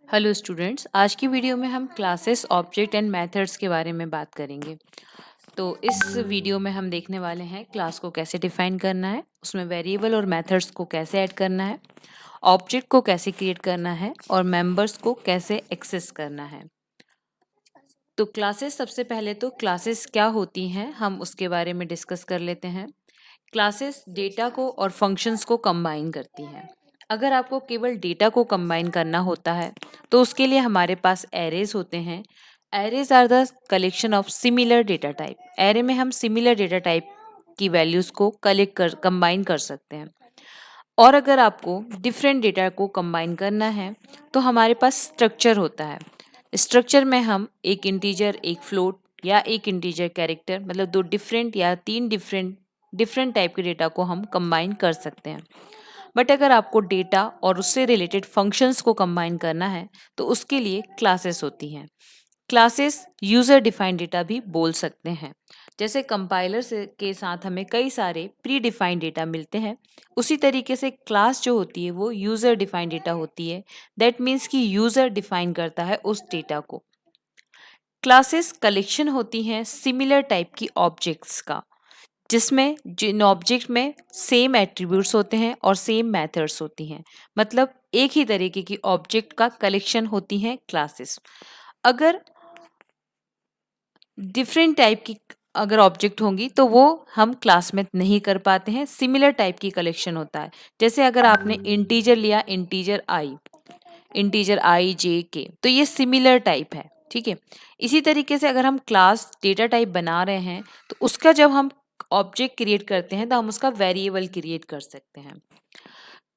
Hello students, आज की video में हम क्लासेस, ऑब्जेक्ट एंड मेथड्स के बारे में बात करेंगे। तो इस वीडियो में हम देखने वाले हैं क्लास को कैसे डिफाइन करना है, उसमें वेरिएबल और मेथड्स को कैसे ऐड करना है, ऑब्जेक्ट को कैसे क्रिएट करना है और मेंबर्स को कैसे एक्सेस करना है। तो क्लासेस, सबसे पहले तो क्लासेस क्या होती हैं हम उसके बारे में डिस्कस कर लेते हैं। क्लासेस डेटा को और फंक्शंस को कंबाइन करती हैं। अगर आपको केवल डेटा को कंबाइन करना होता है तो उसके लिए हमारे पास एरेज होते हैं। Arrays are the collection of similar data type. Array में हम सिमिलर डेटा टाइप की वैल्यूज को कलेक्ट कर कंबाइन कर सकते हैं। और अगर आपको डिफरेंट डेटा को कंबाइन करना है तो हमारे पास स्ट्रक्चर होता है। स्ट्रक्चर में हम एक इंटीजर, एक फ्लोट या एक इंटीजर कैरेक्टर, मतलब दो डिफरेंट या तीन डिफरेंट डिफरेंट टाइप के डेटा को हम कंबाइन कर सकते हैं। बट अगर आपको डेटा और उससे रिलेटेड फंक्शंस को कंबाइन करना है तो उसके लिए क्लासेस होती हैं। क्लासेस यूजर डिफाइंड डेटा भी बोल सकते हैं। जैसे कंपाइलर से के साथ हमें कई सारे प्री डिफाइंड डेटा मिलते हैं, उसी तरीके से क्लास जो होती है वो यूजर डिफाइंड डेटा होती है। दैट मीन्स कि यूजर डिफाइन करता है उस डेटा को। क्लासेस कलेक्शन होती हैं सिमिलर टाइप की ऑब्जेक्ट्स का, जिसमें जिन ऑब्जेक्ट में सेम एट्रीब्यूट्स होते हैं और सेम मेथड्स होती हैं। मतलब एक ही तरीके की ऑब्जेक्ट का कलेक्शन होती हैं क्लासेस। अगर डिफरेंट टाइप की अगर ऑब्जेक्ट होंगी तो वो हम क्लास में नहीं कर पाते हैं। सिमिलर टाइप की कलेक्शन होता है। जैसे अगर आपने इंटीजर लिया, इंटीजर आई जे के, तो ये सिमिलर टाइप है, ठीक है। इसी तरीके से अगर हम क्लास डेटा टाइप बना रहे हैं तो उसका जब हम ऑब्जेक्ट क्रिएट करते हैं तो हम उसका वेरिएबल क्रिएट कर सकते हैं।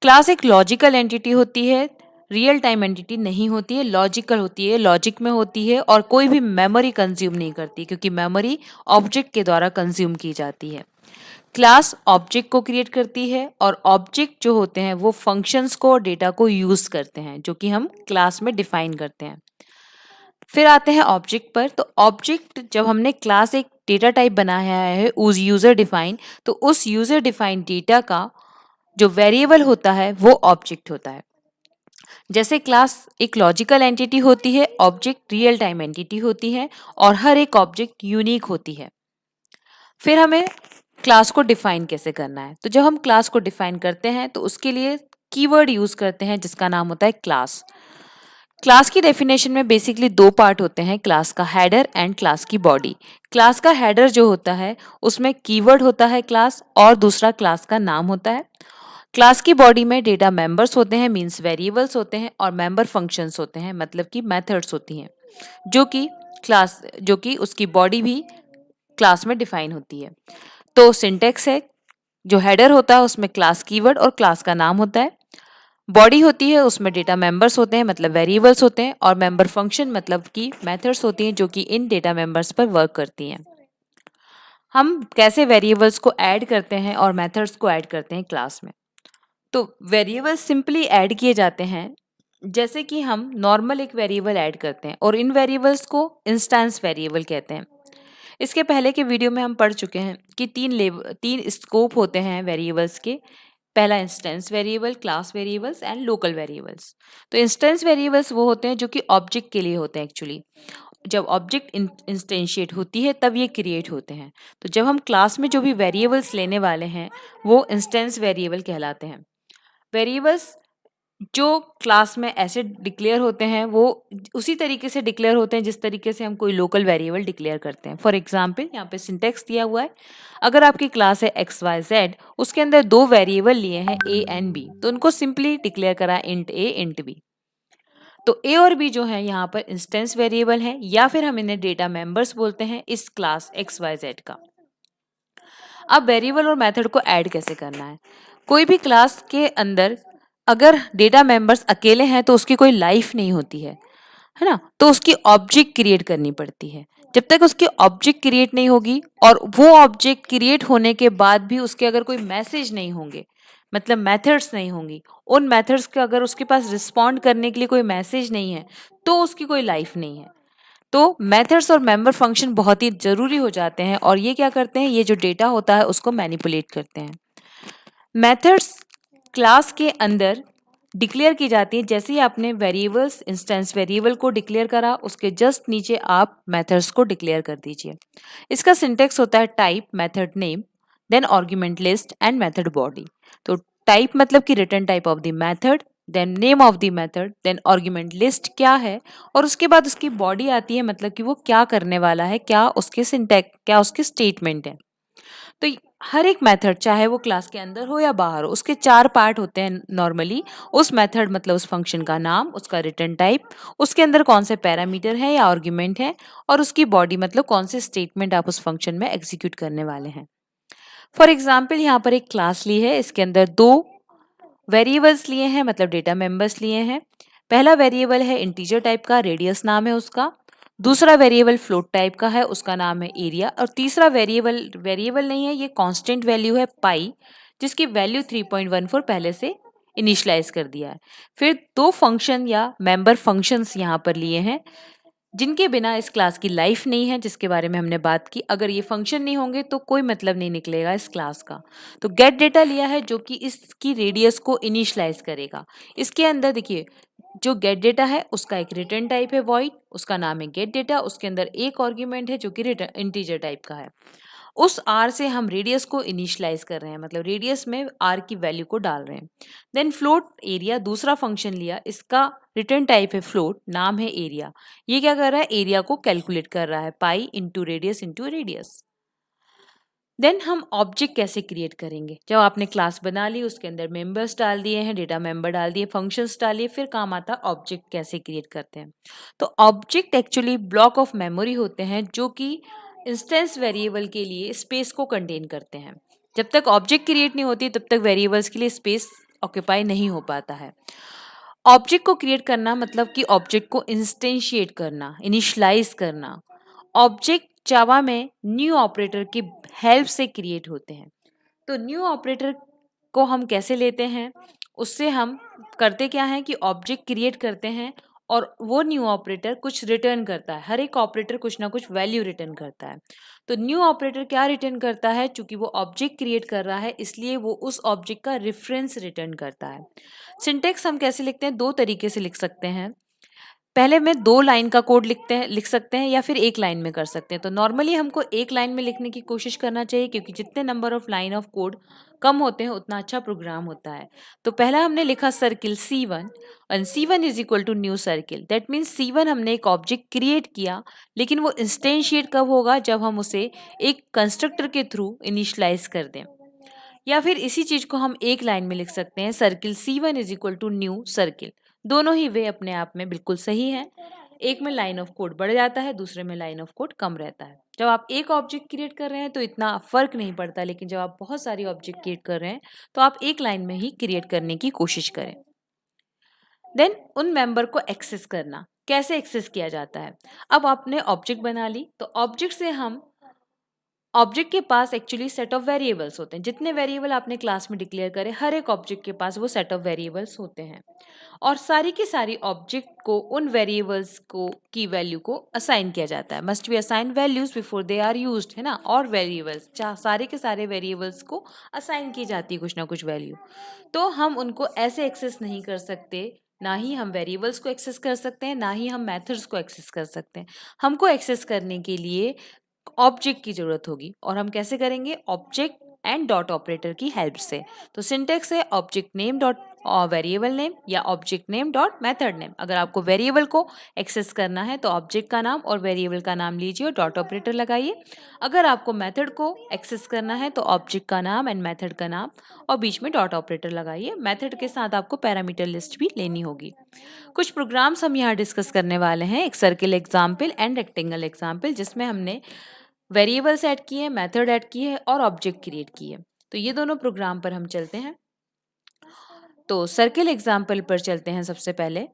क्लास एक लॉजिकल एंटिटी होती है, रियल टाइम एंटिटी नहीं होती है, लॉजिकल होती है, लॉजिक में होती है और कोई भी मेमोरी कंज्यूम नहीं करती, क्योंकि मेमोरी ऑब्जेक्ट के द्वारा कंज्यूम की जाती है। क्लास ऑब्जेक्ट को क्रिएट करती है और ऑब्जेक्ट जो होते हैं वो फंक्शंस को और डेटा को यूज करते हैं, जो कि हम क्लास में डिफाइन करते हैं। फिर आते हैं ऑब्जेक्ट पर। तो ऑब्जेक्ट, जब हमने क्लास एक डेटा टाइप बनाया है उस यूजर डिफाइन, तो उस यूजर डिफाइन डेटा का जो वेरिएबल होता है वो ऑब्जेक्ट होता है। जैसे क्लास एक लॉजिकल एंटिटी होती है, ऑब्जेक्ट रियल टाइम एंटिटी होती है और हर एक ऑब्जेक्ट यूनिक होती है। फिर हमें क्लास को डिफाइन कैसे करना है, तो जब हम क्लास को डिफाइन करते हैं तो उसके लिए कीवर्ड यूज करते हैं जिसका नाम होता है क्लास। क्लास की डेफिनेशन में बेसिकली दो पार्ट होते हैं, क्लास का हेडर एंड क्लास की बॉडी। क्लास का हेडर जो होता है उसमें कीवर्ड होता है क्लास, और दूसरा क्लास का नाम होता है। क्लास की बॉडी में डेटा मेंबर्स होते हैं, मींस वेरिएबल्स होते हैं, और मेंबर फंक्शंस होते हैं, मतलब कि मेथड्स होती हैं, जो कि उसकी बॉडी भी क्लास में डिफाइन होती है। तो सिंटेक्स है, जो हेडर होता है उसमें क्लास कीवर्ड और क्लास का नाम होता है। बॉडी होती है, उसमें डेटा मेंबर्स होते हैं, मतलब वेरिएबल्स होते हैं, और मेंबर फंक्शन मतलब कि मेथड्स होती हैं जो कि इन डेटा मेंबर्स पर वर्क करती हैं। हम कैसे वेरिएबल्स को ऐड करते हैं और मेथड्स को ऐड करते हैं क्लास में। तो वेरिएबल्स सिंपली ऐड किए जाते हैं, जैसे कि हम नॉर्मल एक वेरिएबल ऐड करते हैं, और इन वेरिएबल्स को इंस्टेंस वेरिएबल कहते हैं। इसके पहले के वीडियो में हम पढ़ चुके हैं कि तीन स्कोप होते हैं वेरिएबल्स के। पहला instance variable, class variables and local variables. तो इंस्टेंस वेरिएबल्स वो होते हैं जो कि ऑब्जेक्ट के लिए होते हैं एक्चुअली। जब ऑब्जेक्ट इंस्टेंशिएट होती है तब ये क्रिएट होते हैं। तो जब हम क्लास में जो भी वेरिएबल्स लेने वाले हैं वो इंस्टेंस वेरिएबल कहलाते हैं। वेरिएबल्स जो क्लास में ऐसे डिक्लेयर होते हैं वो उसी तरीके से डिक्लेयर होते हैं जिस तरीके से हम कोई लोकल वेरिएबल डिक्लेयर करते हैं। फॉर एग्जांपल, यहाँ पे सिंटेक्स दिया हुआ है। अगर आपकी क्लास है एक्स वाई जेड, उसके अंदर दो वेरिएबल लिए हैं ए एंड बी, तो उनको सिंपली डिक्लेयर करा इंट ए इंट बी। तो ए और बी जो है यहाँ पर इंस्टेंस वेरिएबल है, या फिर हम इन्हें डेटा मेंबर्स बोलते हैं इस क्लास एक्स वाई जेड का। अब वेरिएबल और मेथड को ऐड कैसे करना है। कोई भी क्लास के अंदर अगर डेटा मेंबर्स अकेले हैं तो उसकी कोई लाइफ नहीं होती है ना। तो उसकी ऑब्जेक्ट क्रिएट करनी पड़ती है। जब तक उसकी ऑब्जेक्ट क्रिएट नहीं होगी, और वो ऑब्जेक्ट क्रिएट होने के बाद भी उसके अगर कोई मैसेज नहीं होंगे, मतलब मेथड्स नहीं होंगी, उन मेथड्स के अगर उसके पास रिस्पॉन्ड करने के लिए कोई मैसेज नहीं है, तो उसकी कोई लाइफ नहीं है। तो मेथड्स और मेंबर फंक्शन बहुत ही जरूरी हो जाते हैं, और ये क्या करते हैं, ये जो डेटा होता है उसको मैनिपुलेट करते हैं। मेथड्स क्लास के अंदर डिक्लेयर की जाती है जैसे ही आपने वेरिएबल्स इंस्टेंस वेरिएबल को डिक्लेयर करा, उसके जस्ट नीचे आप मेथड्स को डिक्लेयर कर दीजिए। इसका सिंटेक्स होता है type method name then argument list and method body. तो टाइप मतलब कि return type of the method, then name of the method, then argument list क्या है, और उसके बाद उसकी बॉडी आती है मतलब कि वो क्या करने वाला है, क्या उसके सिंटेक्स, क्या उसके स्टेटमेंट है। तो हर एक मेथड चाहे वो क्लास के अंदर हो या बाहर हो, उसके 4 पार्ट होते हैं नॉर्मली। उस मेथड मतलब उस फंक्शन का नाम, उसका रिटर्न टाइप, उसके अंदर कौन से पैरामीटर है या आर्गुमेंट है, और उसकी बॉडी मतलब कौन से स्टेटमेंट आप उस फंक्शन में एग्जीक्यूट करने वाले हैं। फॉर एग्जाम्पल यहाँ पर एक क्लास ली है, इसके अंदर 2 वेरिएबल्स लिए हैं मतलब डेटा मेंबर्स लिए हैं। पहला वेरिएबल है इंटीजर टाइप का, रेडियस नाम है उसका। दूसरा वेरिएबल फ्लोट टाइप का है, उसका नाम है एरिया। और तीसरा वेरिएबल वेरिएबल नहीं है, ये कांस्टेंट वैल्यू है पाई, जिसकी वैल्यू 3.14 पहले से इनिशियलाइज कर दिया है। फिर 2 फंक्शन या मेंबर फंक्शंस यहाँ पर लिए हैं जिनके बिना इस क्लास की लाइफ नहीं है, जिसके बारे में हमने बात की। अगर ये फंक्शन नहीं होंगे तो कोई मतलब नहीं निकलेगा इस क्लास का। तो गेट डेटा लिया है जो कि इसकी रेडियस को इनिशियलाइज करेगा। इसके अंदर देखिए, जो गेट डेटा है उसका एक रिटर्न टाइप है वॉइड, उसका नाम है गेट डेटा, उसके अंदर एक आर्गुमेंट है जो कि रिटर्न इंटीजर टाइप का है। उस आर से हम रेडियस को इनिशियलाइज कर रहे हैं, मतलब रेडियस में आर की वैल्यू को डाल रहे हैं। देन फ्लोट एरिया दूसरा फंक्शन लिया, इसका रिटर्न टाइप है फ्लोट, नाम है एरिया। ये क्या कर रहा है, एरिया को कैलकुलेट कर रहा है, पाई इंटू रेडियस। देन हम ऑब्जेक्ट कैसे क्रिएट करेंगे, जब आपने क्लास बना ली, उसके अंदर मेंबर्स डाल दिए हैं, डेटा मेंबर डाल दिए, फंक्शंस डालिए, फिर काम आता है ऑब्जेक्ट कैसे क्रिएट करते हैं। तो object actually block of memory होते हैं जो कि इंस्टेंस वेरिएबल के लिए स्पेस को कंटेन करते हैं। जब तक ऑब्जेक्ट क्रिएट नहीं होती तब तक वेरिएबल्स के लिए स्पेस ऑक्यूपाई नहीं हो पाता है। ऑब्जेक्ट को क्रिएट करना मतलब कि ऑब्जेक्ट को इंस्टेंशिएट करना, इनिशियलाइज करना। ऑब्जेक्ट जावा में न्यू ऑपरेटर की हेल्प से क्रिएट होते हैं। तो न्यू ऑपरेटर को हम कैसे लेते हैं, उससे हम करते क्या है कि ऑब्जेक्ट क्रिएट करते हैं और वो न्यू ऑपरेटर कुछ रिटर्न करता है। हर एक ऑपरेटर कुछ ना कुछ वैल्यू रिटर्न करता है। तो न्यू ऑपरेटर क्या रिटर्न करता है, चूंकि वो ऑब्जेक्ट क्रिएट कर रहा है इसलिए वो उस ऑब्जेक्ट का रेफरेंस रिटर्न करता है। सिंटेक्स हम कैसे लिखते हैं, 2 तरीके से लिख सकते हैं। पहले में 2 लाइन का कोड लिख सकते हैं या फिर 1 लाइन में कर सकते हैं। तो नॉर्मली हमको 1 लाइन में लिखने की कोशिश करना चाहिए, क्योंकि जितने number of line of code कम होते हैं उतना अच्छा प्रोग्राम होता है। तो पहला हमने लिखा circle C1 and C1 is equal to new circle. That means C1 हमने एक ऑब्जेक्ट क्रिएट किया, लेकिन वो इंस्टेंशिएट कब होगा, जब हम उसे एक कंस्ट्रक्टर के थ्रू इनिशियलाइज कर दें। या फिर इसी चीज को हम 1 लाइन में लिख सकते हैं, circle C1 is equal to new circle. दोनों ही वे अपने आप में बिल्कुल सही है। एक में लाइन ऑफ कोड बढ़ जाता है, दूसरे में लाइन ऑफ कोड कम रहता है। जब आप एक ऑब्जेक्ट क्रिएट कर रहे हैं तो इतना फर्क नहीं पड़ता, लेकिन जब आप बहुत सारी ऑब्जेक्ट क्रिएट कर रहे हैं तो आप 1 लाइन में ही क्रिएट करने की कोशिश करें। देन उन मेंबर को एक्सेस करना, कैसे एक्सेस किया जाता है। अब आपने ऑब्जेक्ट बना ली, तो ऑब्जेक्ट से हम ऑब्जेक्ट के पास एक्चुअली सेट ऑफ वेरिएबल्स होते हैं। जितने वेरिएबल आपने क्लास में डिक्लेयर करे, हर एक ऑब्जेक्ट के पास वो सेट ऑफ वेरिएबल्स होते हैं, और सारी की सारी ऑब्जेक्ट को उन वेरिएबल्स को की वैल्यू को असाइन किया जाता है। Must be assign values before they are used, है ना। और वेरिएबल्स सारे के सारे वेरिएबल्स को असाइन की जाती है कुछ ना कुछ वैल्यू। तो हम उनको ऐसे एक्सेस नहीं कर सकते, ना ही हम वेरिएबल्स को एक्सेस कर सकते हैं, ना ही हम मेथड्स को एक्सेस कर सकते हैं। हमको एक्सेस करने के लिए ऑब्जेक्ट की जरूरत होगी, और हम कैसे करेंगे, ऑब्जेक्ट एंड डॉट ऑपरेटर की हेल्प से। तो सिंटेक्स है object name dot variable name या object name dot method name. अगर आपको वेरिएबल को एक्सेस करना है तो ऑब्जेक्ट का नाम और वेरिएबल का नाम लीजिए और डॉट ऑपरेटर लगाइए। अगर आपको मेथड को एक्सेस करना है तो ऑब्जेक्ट का नाम एंड मेथड का नाम और बीच में डॉट ऑपरेटर लगाइए। मेथड के साथ आपको पैरामीटर लिस्ट भी लेनी होगी। कुछ प्रोग्राम्स हम यहाँ डिस्कस करने वाले हैं, एक circle example and rectangle example, जिसमें हमने वेरिएबल्स ऐड किए, मेथड ऐड किए और ऑब्जेक्ट क्रिएट किए। तो ये दोनों प्रोग्राम पर हम चलते हैं। तो सर्किल एग्जाम्पल पर चलते हैं सबसे पहले।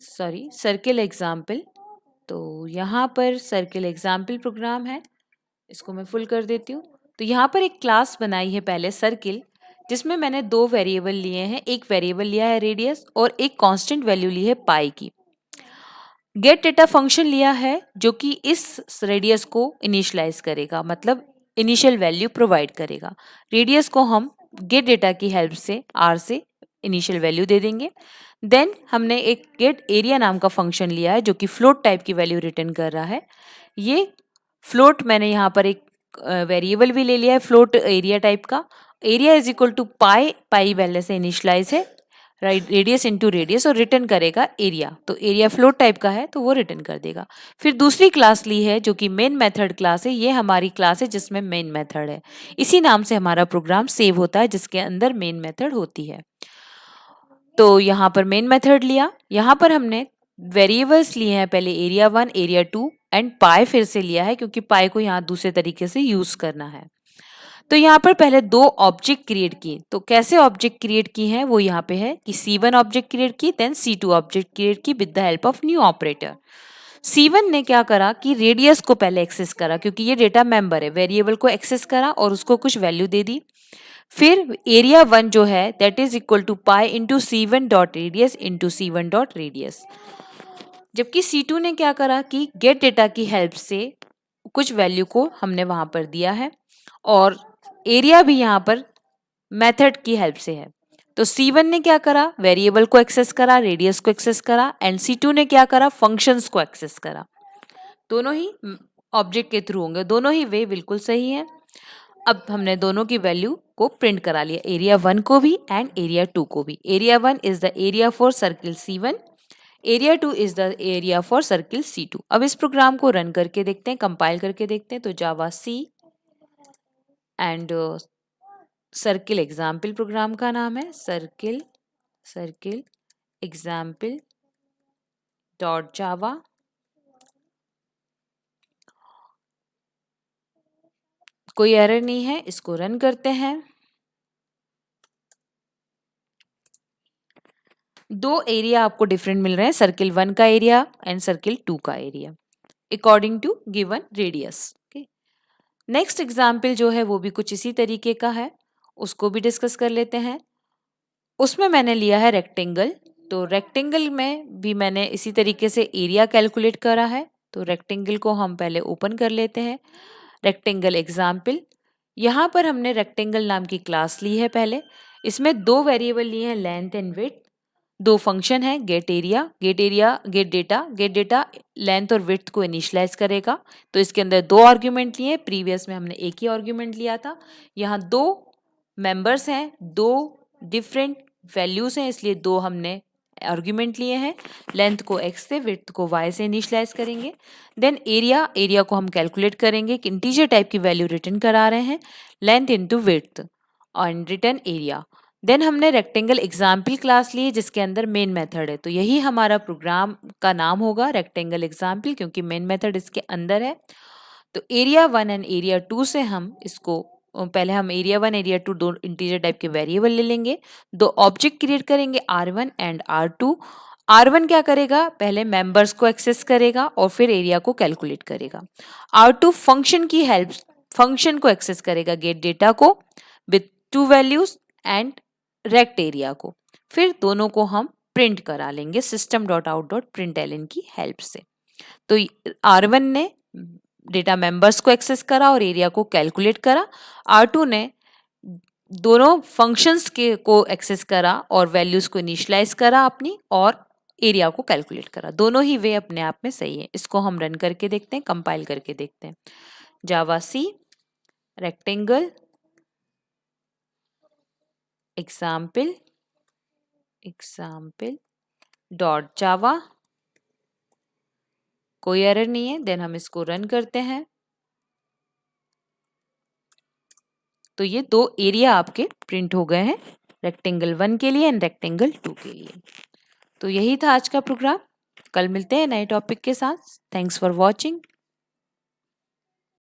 Circle example. तो यहाँ पर सर्किल एग्जाम्पल प्रोग्राम है, इसको मैं फुल कर देती हूँ। तो यहाँ पर एक क्लास बनाई है पहले सर्किल, जिसमें मैंने 2 वेरिएबल लिए हैं। एक वेरिएबल लिया है रेडियस और एक कांस्टेंट वैल्यू ली है पाई की। गेट डेटा फंक्शन लिया है जो कि इस रेडियस को इनिशियलाइज करेगा, मतलब इनिशियल वैल्यू प्रोवाइड करेगा। रेडियस को हम गेट डेटा की हेल्प से आर से इनिशियल वैल्यू दे देंगे। देन हमने एक गेट एरिया नाम का फंक्शन लिया है जो कि फ्लोट टाइप की वैल्यू रिटर्न कर रहा है। ये फ्लोट मैंने यहाँ पर एक वेरिएबल भी ले लिया है फ्लोट एरिया टाइप का। एरिया इज इक्वल टू पाई, पाई पहले से इनिशलाइज है, राइट, रेडियस इनटू रेडियस, और रिटर्न करेगा एरिया। तो एरिया फ्लोट टाइप का है तो वो रिटर्न कर देगा। फिर दूसरी क्लास ली है जो कि मेन मेथड क्लास है। ये हमारी क्लास है जिसमें मेन मेथड है। इसी नाम से हमारा प्रोग्राम सेव होता है जिसके अंदर मेन मेथड होती है। तो यहाँ पर मेन मेथड लिया, यहाँ पर हमने वेरिएबल्स लिए हैं पहले एरिया 1, एरिया 2 एंड पाई फिर से लिया है क्योंकि पाई को यहाँ दूसरे तरीके से यूज करना है। तो यहाँ पर पहले दो ऑब्जेक्ट क्रिएट किए। तो कैसे ऑब्जेक्ट क्रिएट की हैं वो यहाँ पे है कि C1 ऑब्जेक्ट क्रिएट की, देन C2 ऑब्जेक्ट क्रिएट की with the help of new operator. C1 ने क्या करा कि रेडियस को पहले एक्सेस करा क्योंकि ये डेटा मेंबर है, वेरिएबल को एक्सेस करा और उसको कुछ वैल्यू दे दी। फिर एरिया 1 जो है that is equal to pi into C1 dot radius into C1 dot radius. जबकि C2 ने क्या करा कि गेट डेटा की हेल्प से कुछ वैल्यू को हमने वहां पर दिया है और एरिया भी यहाँ पर मेथड की हेल्प से है। तो C1 ने क्या करा, वेरिएबल को एक्सेस करा, रेडियस को एक्सेस करा, एंड C2 ने क्या करा, फंक्शंस को एक्सेस करा। दोनों ही ऑब्जेक्ट के थ्रू होंगे, दोनों ही वे बिल्कुल सही है। अब हमने दोनों की वैल्यू को प्रिंट करा लिया, एरिया 1 को भी एंड एरिया 2 को भी। Area 1 is the area for circle C1, area 2 is the area for circle C2। अब इस प्रोग्राम को रन करके देखते हैं, कंपाइल करके देखते हैं। तो जावा सी एंड सर्किल एग्जाम्पल प्रोग्राम का नाम है, सर्किल एग्जाम्पल डॉट जावा। कोई एरर नहीं है, इसको रन करते हैं। दो एरिया आपको डिफरेंट मिल रहे हैं, सर्किल 1 का एरिया एंड सर्किल 2 का area according to given radius. Next example जो है वो भी कुछ इसी तरीके का है, उसको भी डिस्कस कर लेते हैं। उसमें मैंने लिया है रेक्टेंगल। तो रेक्टेंगल में भी मैंने इसी तरीके से एरिया कैलकुलेट करा है। तो रेक्टेंगल को हम पहले ओपन कर लेते हैं, रेक्टेंगल एग्जाम्पल। यहाँ पर हमने रेक्टेंगल नाम की क्लास ली है पहले। इसमें दो वेरिएबल लिए हैं, लेंथ एंड विड्थ। दो फंक्शन है, get area, get data length और विड्थ को इनिशियलाइज करेगा। तो इसके अंदर दो आर्ग्यूमेंट लिए, प्रीवियस में हमने एक ही आर्ग्यूमेंट लिया था। यहाँ दो मेंबर्स हैं, दो डिफरेंट वैल्यूज हैं, इसलिए दो हमने आर्ग्यूमेंट लिए हैं। लेंथ को x से, विड्थ को y से इनिशियलाइज करेंगे। देन एरिया को हम कैलकुलेट करेंगे कि इंटीजर टाइप की वैल्यू रिटर्न करा रहे हैं, लेंथ इनटू विड्थ और रिटर्न एरिया। देन हमने रेक्टेंगल एग्जाम्पल क्लास ली जिसके अंदर मेन मेथड है। तो यही हमारा प्रोग्राम का नाम होगा, रेक्टेंगल एग्जाम्पल, क्योंकि मेन मेथड इसके अंदर है। तो एरिया 1 एंड एरिया 2 से हम इसको पहले हम एरिया 1 एरिया 2 दो इंटीजर टाइप के वेरिएबल ले लेंगे, दो ऑब्जेक्ट क्रिएट करेंगे R1 एंड R2। R1 क्या करेगा, पहले मेंबर्स को एक्सेस करेगा और फिर एरिया को कैलकुलेट करेगा। R2 फंक्शन की हेल्प, फंक्शन को एक्सेस करेगा, गेट डेटा को with two values and rect area को। फिर दोनों को हम प्रिंट करा लेंगे system.out.println की हेल्प से। तो R1 ने डेटा मेंबर्स को एक्सेस करा और एरिया को कैलकुलेट करा। R2 ने दोनों फंक्शंस के को एक्सेस करा और वैल्यूज को इनिशियलाइज करा अपनी, और एरिया को कैलकुलेट करा। दोनों ही वे अपने आप में सही है। इसको हम रन करके देखते हैं, कंपाइल करके देखते हैं। Java C rectangle example dot Java, कोई एरर नहीं है। देन हम इसको रन करते हैं। तो ये दो एरिया आपके प्रिंट हो गए हैं, रेक्टेंगल 1 के लिए एंड रेक्टेंगल 2 के लिए। तो यही था आज का प्रोग्राम। कल मिलते हैं नए टॉपिक के साथ। Thanks for watching.